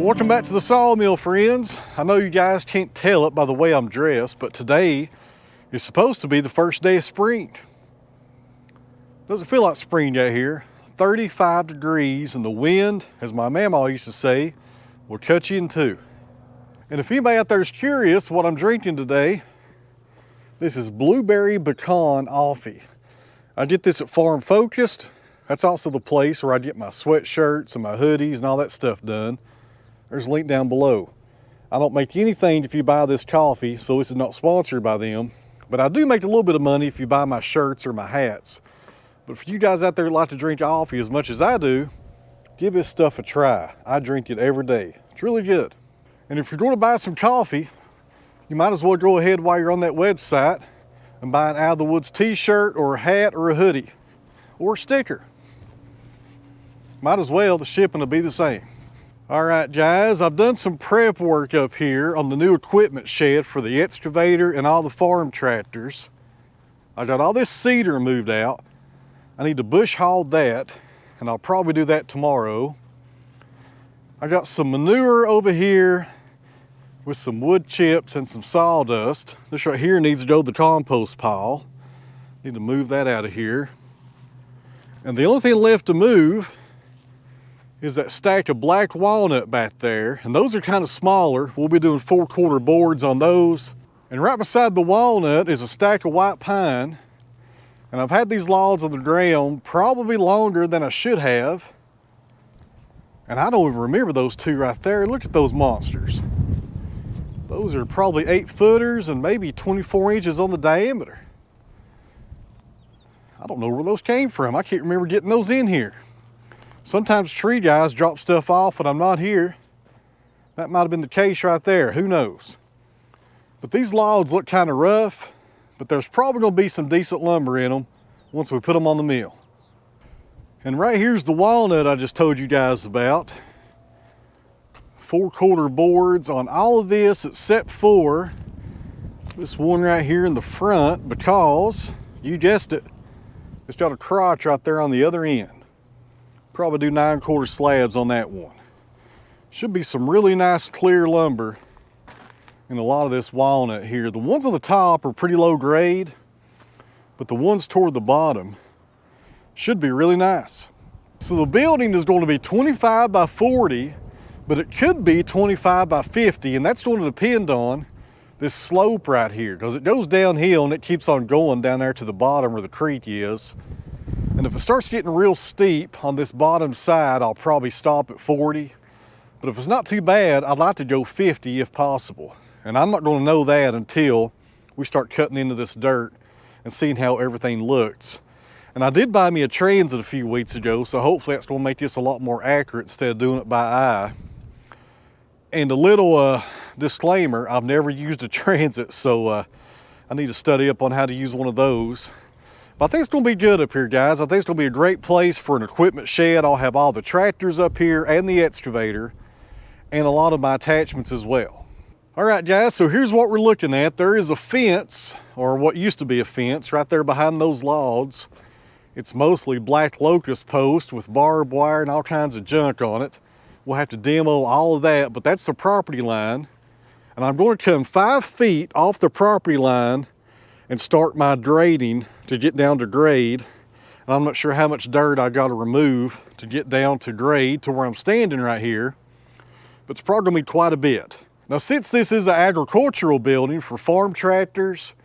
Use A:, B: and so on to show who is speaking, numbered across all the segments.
A: Welcome back to the Sawmill, friends. I know you guys can't tell it by the way I'm dressed, but today is supposed to be the first day of spring. Doesn't feel like spring yet here. 35 degrees and the wind, as my mama used to say, will cut you in two. And if anybody out there is curious what I'm drinking today, this is blueberry pecan coffee. I get this at Farm Focused. That's also the place where I get my sweatshirts and my hoodies and all that stuff done. There's a link down below. I don't make anything if you buy this coffee, so this is not sponsored by them. But I do make a little bit of money if you buy my shirts or my hats. But for you guys out there who like to drink coffee as much as I do, give this stuff a try. I drink it every day. It's really good. And if you're going to buy some coffee, you might as well go ahead while you're on that website and buy an Out of the Woods t-shirt or a hat or a hoodie or a sticker. Might as well, the shipping will be the same. All right, guys, I've done some prep work up here on the new equipment shed for the excavator and all the farm tractors. I got all this cedar moved out. I need to bush haul that, and I'll probably do that tomorrow. I got some manure over here with some wood chips and some sawdust. This right here needs to go to the compost pile. Need to move that out of here. And the only thing left to move is that stack of black walnut back there, and those are kind of smaller. We'll be doing 4/4 boards on those. And right beside the walnut is a stack of white pine, and I've had these logs on the ground probably longer than I should have, and I don't even remember those two right there. Look at those monsters. Those are probably 8-footers and maybe 24 inches on the diameter. I don't know where those came from. I can't remember getting those in here. Sometimes tree guys drop stuff off when I'm not here. That might have been the case right there, who knows. But these logs look kind of rough, but there's probably gonna be some decent lumber in them once we put them on the mill. And right here's the walnut I just told you guys about. 4/4 boards on all of this except for this one right here in the front, because, you guessed it, it's got a crotch right there on the other end. Probably do 9/4 slabs on that one. Should be some really nice clear lumber in a lot of this walnut here. The ones on the top are pretty low grade, but the ones toward the bottom should be really nice. So the building is going to be 25 by 40, but it could be 25 by 50, and that's going to depend on this slope right here, because it goes downhill and it keeps on going down there to the bottom where the creek is. And if it starts getting real steep on this bottom side, I'll probably stop at 40. But if it's not too bad, I'd like to go 50 if possible. And I'm not going to know that until we start cutting into this dirt and seeing how everything looks. And I did buy me a transit a few weeks ago, so hopefully that's going to make this a lot more accurate instead of doing it by eye. And a little disclaimer, I've never used a transit, so I need to study up on how to use one of those. But I think it's going to be good up here, guys. I think it's going to be a great place for an equipment shed. I'll have all the tractors up here and the excavator and a lot of my attachments as well. All right, guys, so here's what we're looking at. There is a fence, or what used to be a fence, right there behind those logs. It's mostly black locust post with barbed wire and all kinds of junk on it. We'll have to demo all of that, but that's the property line. And I'm going to come 5 feet off the property line and start my grading to get down to grade. And I'm not sure how much dirt I got to remove to get down to grade to where I'm standing right here, but it's probably gonna be quite a bit. Now, since this is an agricultural building for farm tractors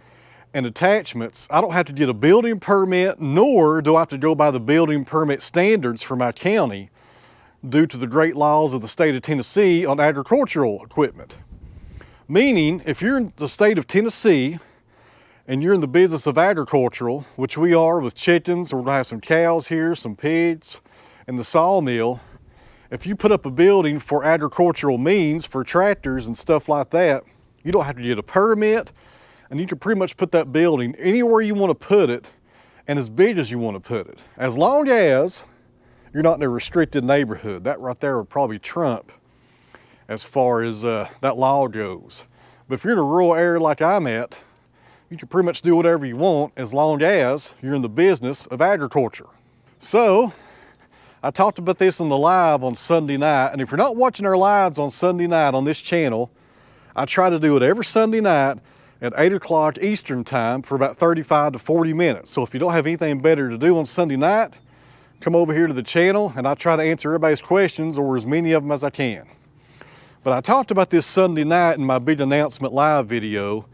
A: and attachments, I don't have to get a building permit, nor do I have to go by the building permit standards for my county due to the great laws of the state of Tennessee on agricultural equipment. Meaning, if you're in the state of Tennessee and you're in the business of agricultural, which we are with chickens, we're gonna have some cows here, some pigs, and the sawmill. If you put up a building for agricultural means, for tractors and stuff like that, you don't have to get a permit, and you can pretty much put that building anywhere you want to put it and as big as you want to put it, as long as you're not in a restricted neighborhood. That right there would probably trump as far as that law goes. But if you're in a rural area like I'm at, you can pretty much do whatever you want as long as you're in the business of agriculture. So I talked about this on the live on Sunday night, and if you're not watching our lives on Sunday night on this channel, I try to do it every Sunday night at 8 o'clock Eastern time for about 35 to 40 minutes. So if you don't have anything better to do on Sunday night, come over here to the channel and I try to answer everybody's questions, or as many of them as I can. But I talked about this Sunday night in my big announcement live video.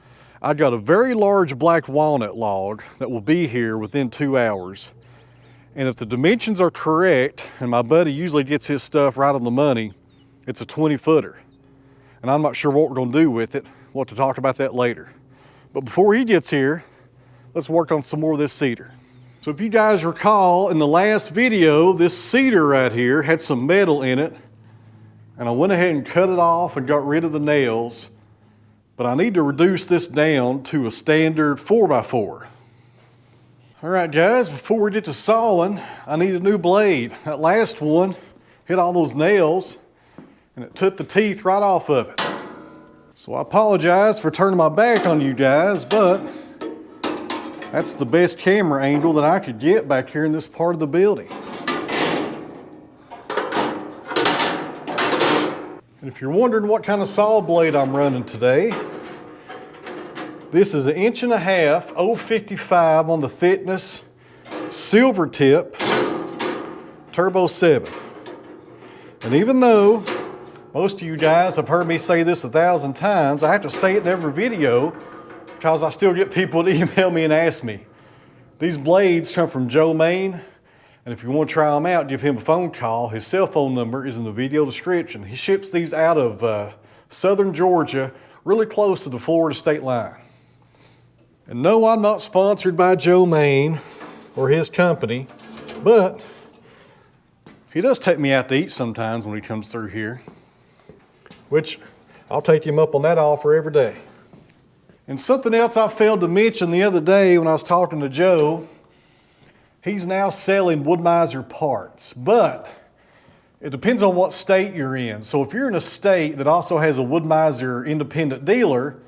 A: I got a very large black walnut log that will be here within 2 hours. And if the dimensions are correct, and my buddy usually gets his stuff right on the money, it's a 20-footer. And I'm not sure what we're gonna do with it. We'll have to talk about that later. But before he gets here, let's work on some more of this cedar. So if you guys recall, in the last video, this cedar right here had some metal in it, and I went ahead and cut it off and got rid of the nails, but I need to reduce this down to a standard 4x4. All right guys, before we get to sawing, I need a new blade. That last one hit all those nails and it took the teeth right off of it. So I apologize for turning my back on you guys, but that's the best camera angle that I could get back here in this part of the building. And if you're wondering what kind of saw blade I'm running today, this is 1.5 inches, 0.55 on the thickness, silver tip, Turbo 7. And even though most of you guys have heard me say this 1,000 times, I have to say it in every video because I still get people to email me and ask me. These blades come from Joe, Maine, and if you want to try them out, give him a phone call. His cell phone number is in the video description. He ships these out of southern Georgia, really close to the Florida state line. And no, I'm not sponsored by Joe, Maine or his company, but he does take me out to eat sometimes when he comes through here, which I'll take him up on that offer every day. And something else I failed to mention the other day when I was talking to Joe, he's now selling Wood-Mizer parts, but it depends on what state you're in. So if you're in a state that also has a Wood-Mizer independent dealer,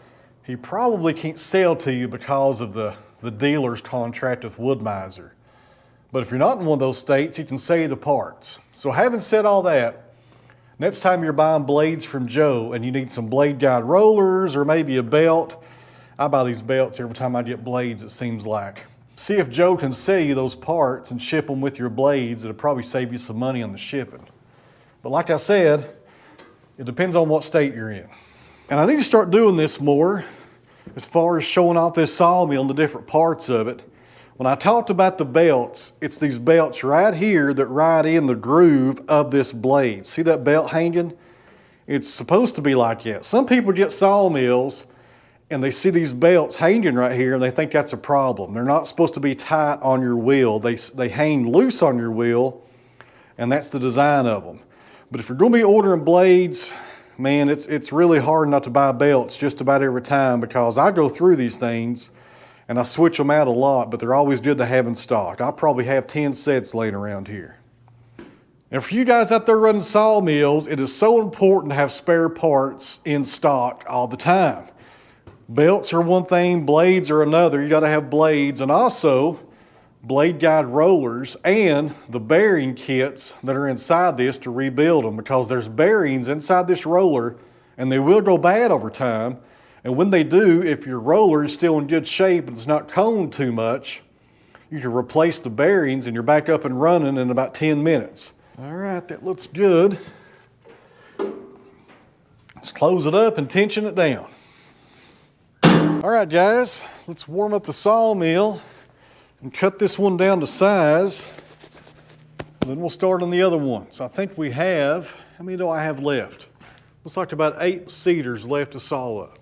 A: he probably can't sell to you because of the dealer's contract with Wood-Mizer. But if you're not in one of those states, you can save the parts. So having said all that, next time you're buying blades from Joe and you need some blade guide rollers or maybe a belt, I buy these belts every time I get blades, it seems like. See if Joe can sell you those parts and ship them with your blades. It'll probably save you some money on the shipping. But like I said, it depends on what state you're in. And I need to start doing this more as far as showing off this sawmill and the different parts of it. When I talked about the belts, it's these belts right here that ride in the groove of this blade. See that belt hanging? It's supposed to be like that. Some people get sawmills and they see these belts hanging right here and they think that's a problem. They're not supposed to be tight on your wheel. They hang loose on your wheel, and that's the design of them. But if you're going to be ordering blades, man, it's really hard not to buy belts just about every time, because I go through these things and I switch them out a lot, but they're always good to have in stock. I probably have 10 sets laying around here. And for you guys out there running sawmills, it is so important to have spare parts in stock all the time. Belts are one thing, blades are another. You got to have blades, and also blade guide rollers and the bearing kits that are inside this to rebuild them, because there's bearings inside this roller and they will go bad over time. And when they do, if your roller is still in good shape and it's not coned too much, you can replace the bearings and you're back up and running in about 10 minutes. All right, that looks good. Let's close it up and tension it down. All right, guys, let's warm up the sawmill and cut this one down to size. Then we'll start on the other one. So I think we have, how many do I have left? Looks like about 8 cedars left to saw up.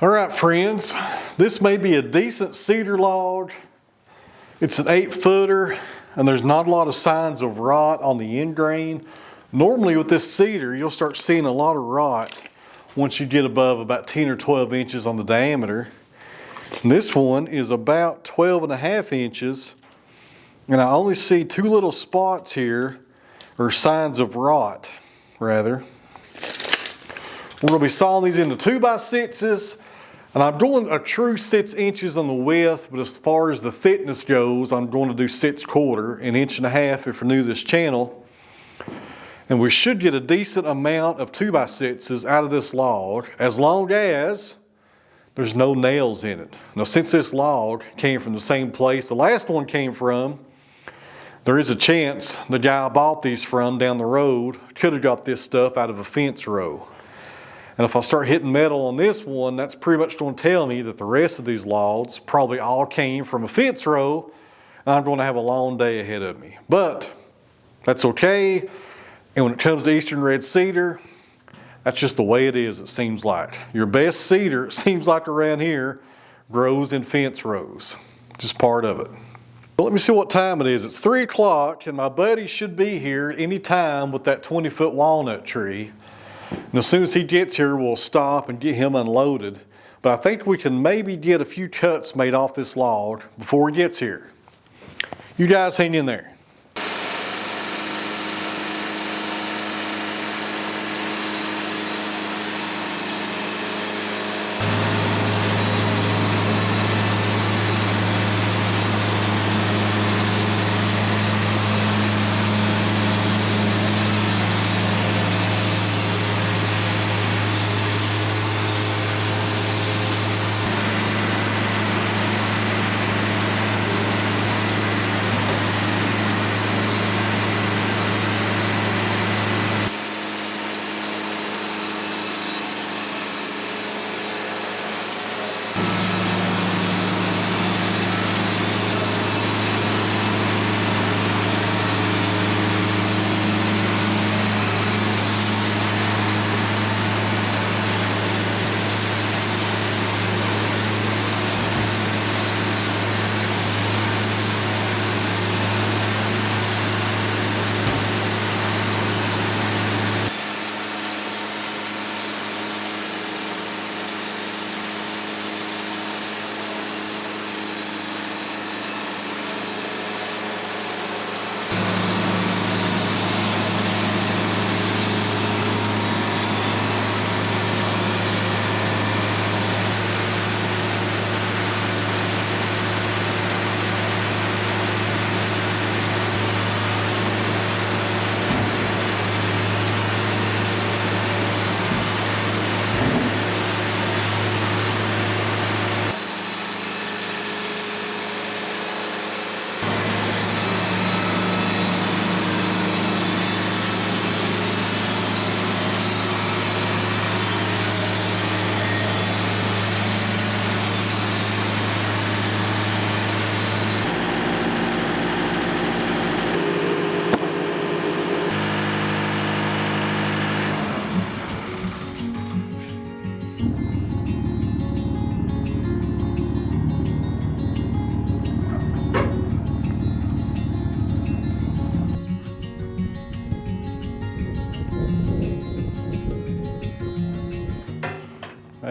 A: All right, friends, this may be a decent cedar log. It's an 8-footer, and there's not a lot of signs of rot on the end grain. Normally with this cedar, you'll start seeing a lot of rot once you get above about 10 or 12 inches on the diameter. And this one is about 12.5 inches, and I only see 2 little spots here, or signs of rot, rather. We're going to be sawing these into 2x6s, and I'm doing a true 6 inches on the width, but as far as the thickness goes, I'm going to do 6/4, 1.5 inches if you're new to this channel. And we should get a decent amount of 2x6s out of this log, as long as there's no nails in it. Now, since this log came from the same place the last one came from, there is a chance the guy I bought these from down the road could have got this stuff out of a fence row. And if I start hitting metal on this one, that's pretty much going to tell me that the rest of these logs probably all came from a fence row, and I'm going to have a long day ahead of me. But that's okay. And when it comes to Eastern Red Cedar, that's just the way it is, it seems like. Your best cedar, it seems like around here, grows in fence rows. Just part of it. But let me see what time it is. It's 3 o'clock, and my buddy should be here any time with that 20-foot walnut tree. And as soon as he gets here, we'll stop and get him unloaded. But I think we can maybe get a few cuts made off this log before he gets here. You guys hang in there.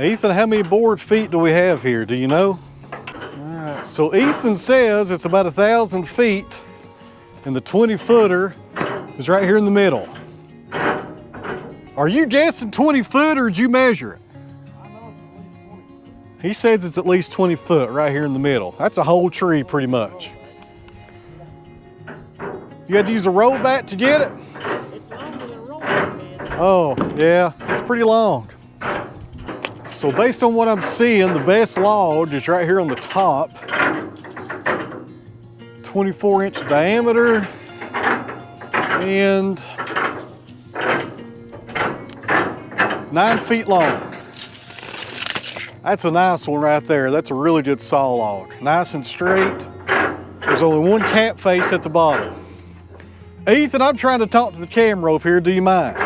A: Ethan, how many board feet do we have here? Do you know? All right, so Ethan says it's about 1,000 feet, and the 20-footer is right here in the middle. Are you guessing 20 foot, or did you measure it? He says it's at least 20 foot right here in the middle. That's a whole tree pretty much. You had to use a roll bat to get it?
B: It's longer than a roll bat, man.
A: Oh, yeah, it's pretty long. So based on what I'm seeing, the best log is right here on the top. 24-inch diameter and 9 feet long. That's a nice one right there. That's a really good saw log. Nice and straight. There's only one cap face at the bottom. Ethan, I'm trying to talk to the camera over here. Do you mind?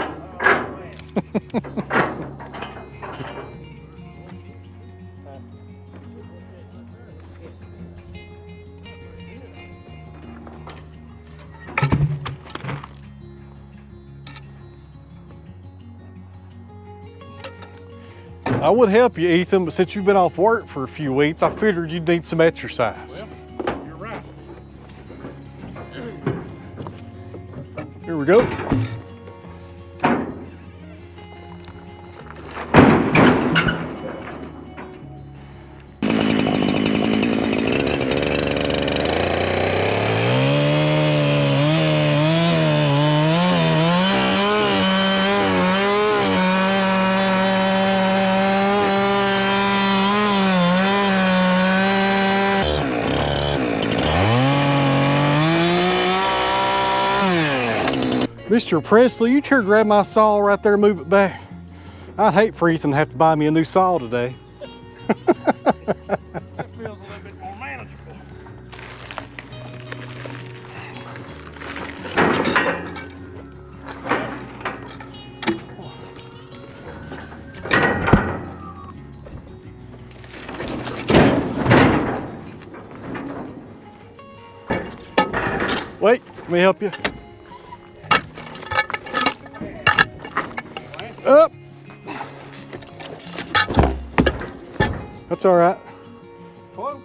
A: I would help you, Ethan, but since you've been off work for a few weeks, I figured you'd need some exercise.
B: Well, you're right.
A: Here we go. Mr. Presley, you care to grab my saw right there and move it back? I'd hate for Ethan to have to buy me a new saw today.
B: That feels a little bit more manageable.
A: Wait, let me help you. Up. That's all right.
B: Close.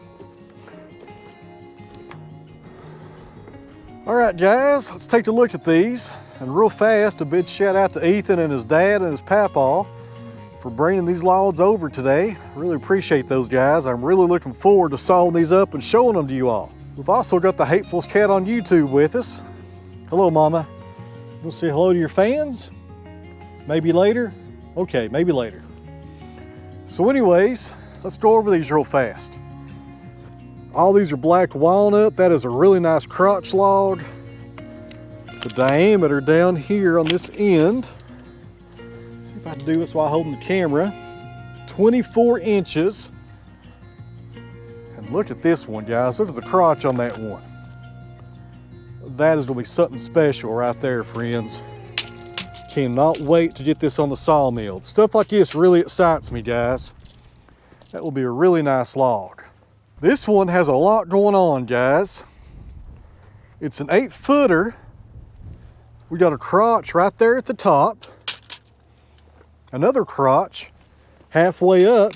A: All right, guys, let's take a look at these. And real fast, a big shout out to Ethan and his dad and his papaw for bringing these logs over today. Really appreciate those guys. I'm really looking forward to sawing these up and showing them to you all. We've also got the Hateful's cat on YouTube with us. Hello, Mama. You want to say hello to your fans? Maybe later? Okay, maybe later. So anyways, let's go over these real fast. All these are black walnut. That is a really nice crotch log. The diameter down here on this end, see if I can do this while holding the camera, 24 inches. And look at this one, guys. Look at the crotch on that one. That is gonna be something special right there, friends. Cannot wait to get this on the sawmill. Stuff like this really excites me, guys. That will be a really nice log. This one has a lot going on, guys. It's an 8-footer. We got a crotch right there at the top. Another crotch halfway up.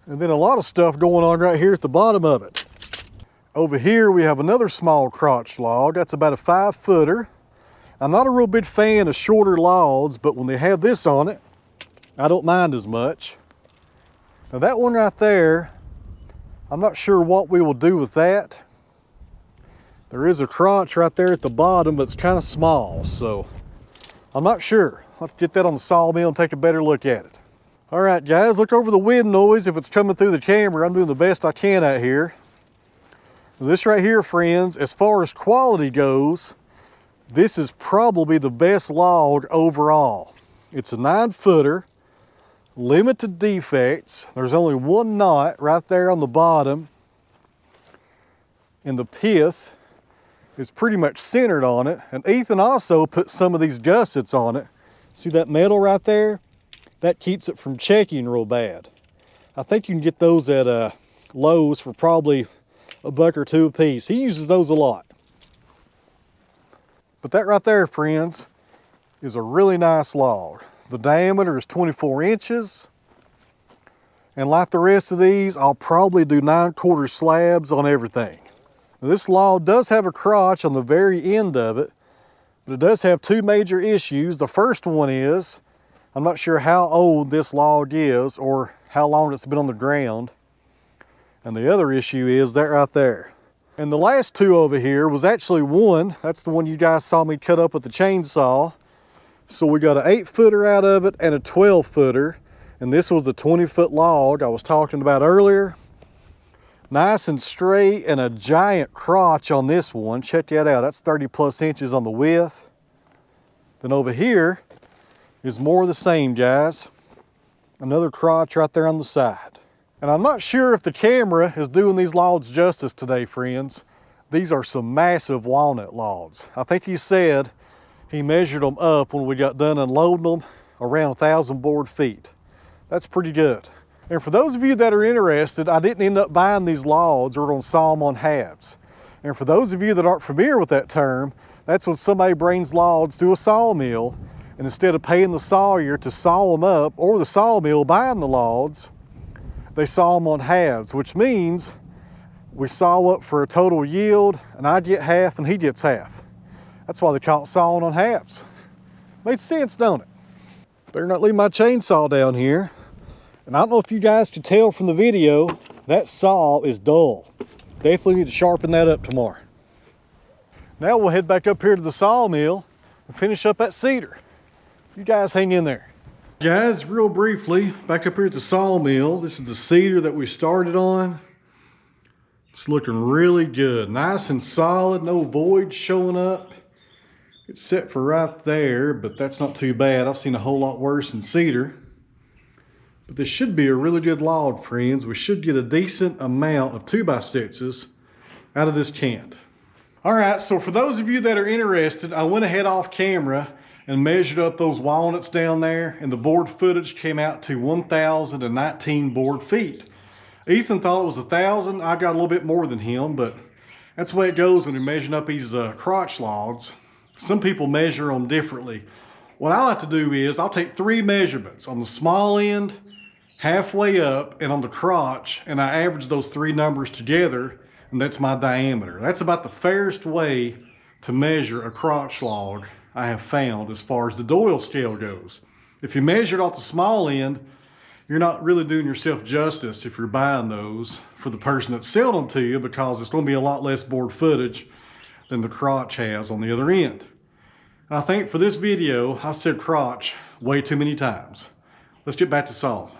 A: And then a lot of stuff going on right here at the bottom of it. Over here we have another small crotch log. That's about a 5-footer. I'm not a real big fan of shorter logs, but when they have this on it, I don't mind as much. Now that one right there, I'm not sure what we will do with that. There is a crotch right there at the bottom, but it's kind of small, so I'm not sure. I'll have to get that on the sawmill and take a better look at it. All right, guys, look over the wind noise. If it's coming through the camera, I'm doing the best I can out here. This right here, friends, as far as quality goes, this is probably the best log overall. It's a 9-footer, limited defects. There's only one knot right there on the bottom, and the pith is pretty much centered on it. And Ethan also put some of these gussets on it. See that metal right there? That keeps it from checking real bad. I think you can get those at Lowe's for probably $1 or $2 a piece. He uses those a lot. But that right there, friends, is a really nice log. The diameter is 24 inches. And like the rest of these, I'll probably do 9/4 slabs on everything. Now, this log does have a crotch on the very end of it, but it does have 2 major issues. The first one is, I'm not sure how old this log is or how long it's been on the ground. And the other issue is that right there. And the last 2 over here was actually one. That's the one you guys saw me cut up with the chainsaw. So we got an 8-footer out of it and a 12-footer. And this was the 20-foot log I was talking about earlier. Nice and straight, and a giant crotch on this one. Check that out. That's 30+ inches on the width. Then over here is more of the same, guys. Another crotch right there on the side. And I'm not sure if the camera is doing these logs justice today, friends. These are some massive walnut logs. I think he said he measured them up when we got done unloading them around 1,000 board feet. That's pretty good. And for those of you that are interested, I didn't end up buying these logs. We're gonna saw them on halves. And for those of you that aren't familiar with that term, that's when somebody brings logs to a sawmill. And instead of paying the sawyer to saw them up, or the sawmill buying the logs, they saw them on halves, which means we saw up for a total yield, and I get half and he gets half. That's why they call it sawing on halves. Made sense, don't it? Better not leave my chainsaw down here. And I don't know if you guys can tell from the video, that saw is dull. Definitely need to sharpen that up tomorrow. Now we'll head back up here to the sawmill and finish up that cedar. You guys hang in there. Guys, real briefly, back up here at the sawmill, this is the cedar that we started on. It's looking really good, nice and solid, no voids showing up. It's set for right there, but that's not too bad. I've seen a whole lot worse in cedar. But this should be a really good log, friends. We should get a decent amount of 2x6s out of this cant. All right, so for those of you that are interested, I went ahead off camera and measured up those walnuts down there, and the board footage came out to 1,019 board feet. Ethan thought it was 1,000. I got a little bit more than him, but that's the way it goes when you're measuring up these crotch logs. Some people measure them differently. What I like to do is I'll take 3 measurements on the small end, halfway up, and on the crotch, and I average those 3 numbers together, and that's my diameter. That's about the fairest way to measure a crotch log I have found as far as the Doyle scale goes. If you measure it off the small end, you're not really doing yourself justice if you're buying those for the person that sold them to you, because it's going to be a lot less board footage than the crotch has on the other end. And I think for this video, I've said crotch way too many times. Let's get back to saw.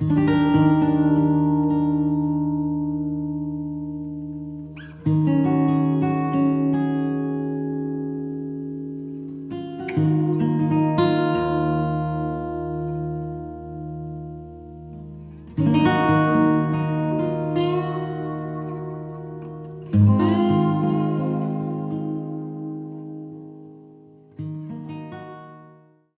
A: it.